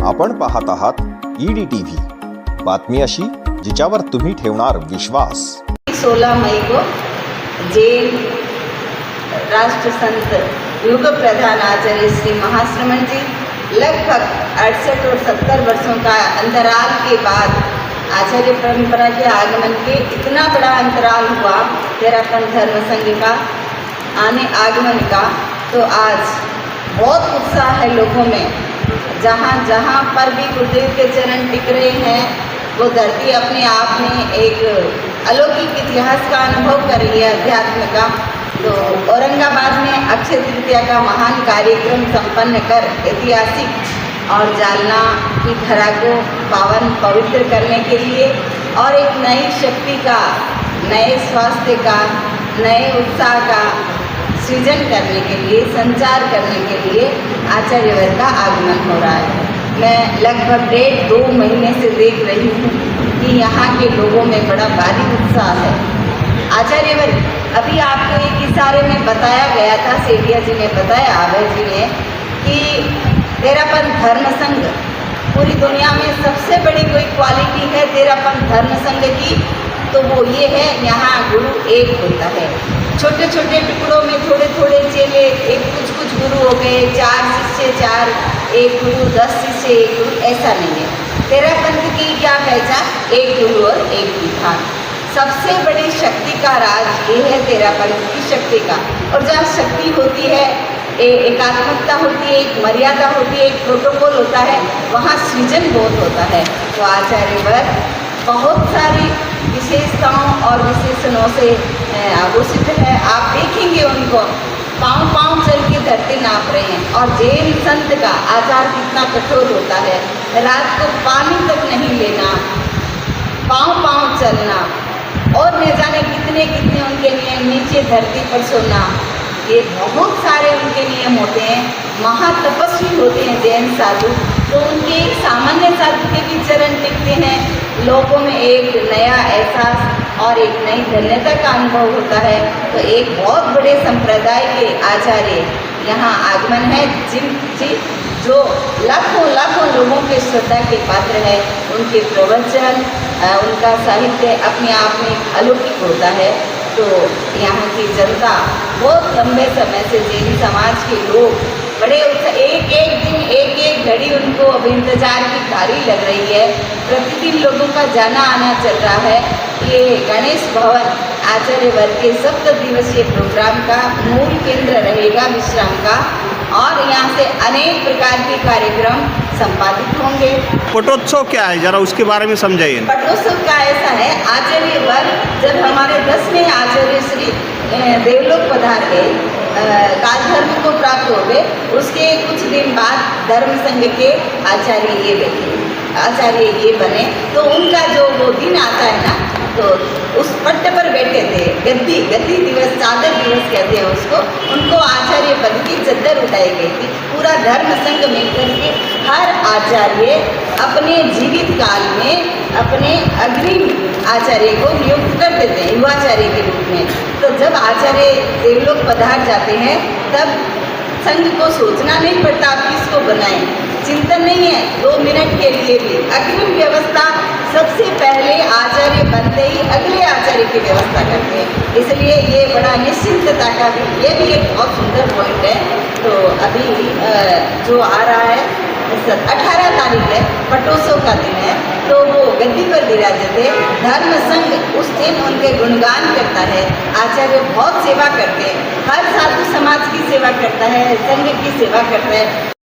आपण पाहत आहात EDTV, बातमी अशी जिच्यावर तुम्ही ठेवणार विश्वास। 16 मई को जैन राष्ट्र संत युग प्रधान आचार्य श्री महाश्रमण जी लगभग 68 और 70 वर्षों का अंतराल के बाद आचार्य परंपरा के आगमन के इतना बड़ा अंतराल हुआ तेरापन धर्म संघ का आगमन का, तो आज बहुत उत्साह है लोगों में। जहाँ जहाँ पर भी गुरुदेव के चरण टिक रहे हैं वो धरती अपने आप में एक अलौकिक इतिहास का अनुभव कर रही है, अध्यात्म का। तो औरंगाबाद में अक्षय तृतीया का महान कार्यक्रम संपन्न कर ऐतिहासिक और जालना की धरा को पावन पवित्र करने के लिए और एक नई शक्ति का, नए स्वास्थ्य का, नए उत्साह का सृजन करने के लिए, संचार करने के लिए आचार्यवर का आगमन हो रहा है। मैं लगभग 1.5-2 महीने से देख रही हूँ कि यहाँ के लोगों में बड़ा भारी उत्साह है। आचार्यवर अभी आपको एक इशारे में बताया गया था, सेठिया जी ने बताया, आभय जी ने, कि तेरापन धर्म संघ पूरी दुनिया में सबसे बड़ी कोई क्वालिटी है तेरापन धर्म संघ की, तो वो ये है यहाँ गुरु एक होता है। छोटे छोटे टुकड़ों में थोड़े थोड़े चेले, एक कुछ गुरु हो गए, 4 शिष्य 4, एक गुरु 10 शिष्य 1 गुरु, ऐसा नहीं है। तेरापंथ की क्या पहचान? एक गुरु और एक विधान। सबसे बड़ी शक्ति का राज ये है तेरापंथ की शक्ति का। और जहाँ शक्ति होती है, एकात्मकता होती है, एक मर्यादा होती है, एक प्रोटोकॉल होता है, वहाँ सृजन बहुत होता है। तो आचार्यवर बहुत सारी विशेषताओं और विशेषणों से आभूषित है। आप देखेंगे उनको पाँव पाँव चल के धरती नाप रहे हैं। और जैन संत का आचार कितना कठोर होता है, रात को पानी तक नहीं लेना, पाँव पाँव चलना, और न जाने कितने कितने उनके नियम, नीचे धरती पर सोना, ये बहुत सारे उनके नियम होते हैं। महातपस्वी होते हैं जैन साधु, तो उनके एक सामान्य साधु के भी चरण टिकते हैं। लोगों में एक नया एहसास और एक नई धन्यता का अनुभव होता है। तो एक बहुत बड़े संप्रदाय के आचार्य यहाँ आगमन है, जो लाखों लाखों लोगों के श्रद्धा के पात्र है। उनके प्रवचन, उनका साहित्य अपने आप में अलौकिक होता है। तो यहाँ की जनता बहुत लंबे समय से, जैन समाज के लोग बड़े एक एक दिन, एक एक घड़ी उनको अब इंतजार की तारी लग रही है। प्रतिदिन लोगों का जाना आना चल रहा है। ये गणेश भवन आचार्यवर के 7 दिवसीय प्रोग्राम का मूल केंद्र रहेगा, विश्राम का, और यहाँ से अनेक प्रकार के कार्यक्रम संपादित होंगे। पटोत्सव क्या है, जरा उसके बारे में समझाइए। पटोत्सव का ऐसा है, आचार्यवर जब हमारे 10वें आचार्य श्री देवलोक पधार गए, काल धर्म को प्राप्त हो गए, उसके कुछ दिन बाद धर्म संघ के आचार्य ये बने। तो उनका जो वो दिन आता है ना, तो उस पट्ट पर बैठे थे, गद्दी दिवस, चादर दिवस कहते हैं उसको, उनको आचार्य पद की चद्दर उठाई गई थी। पूरा धर्म संघ मिलकर के हर आचार्य अपने जीवित काल में अपने अग्रिम आचार्य को नियुक्त कर देते हैं युवाचार्य के रूप में। तो जब आचार्य देवलोक पधार जाते हैं तब संघ को सोचना नहीं पड़ता आप किसको बनाएं, चिंतन नहीं है 2 मिनट के लिए भी। अग्रिम व्यवस्था सबसे पहले आचार्य बनते ही अगले आचार्य की व्यवस्था करते हैं। इसलिए ये बड़ा निश्चिंतता का भी, ये भी एक बहुत सुंदर पॉइंट है। तो अभी जो आ रहा है 18 तारीख है, पटोत्सव का दिन है, तो वो गद्दी पर विराजित थे। धर्म संघ उस दिन उनके गुणगान करता है। आचार्य बहुत सेवा करते हैं, हर साधु समाज की सेवा करता है, संघ की सेवा करता है।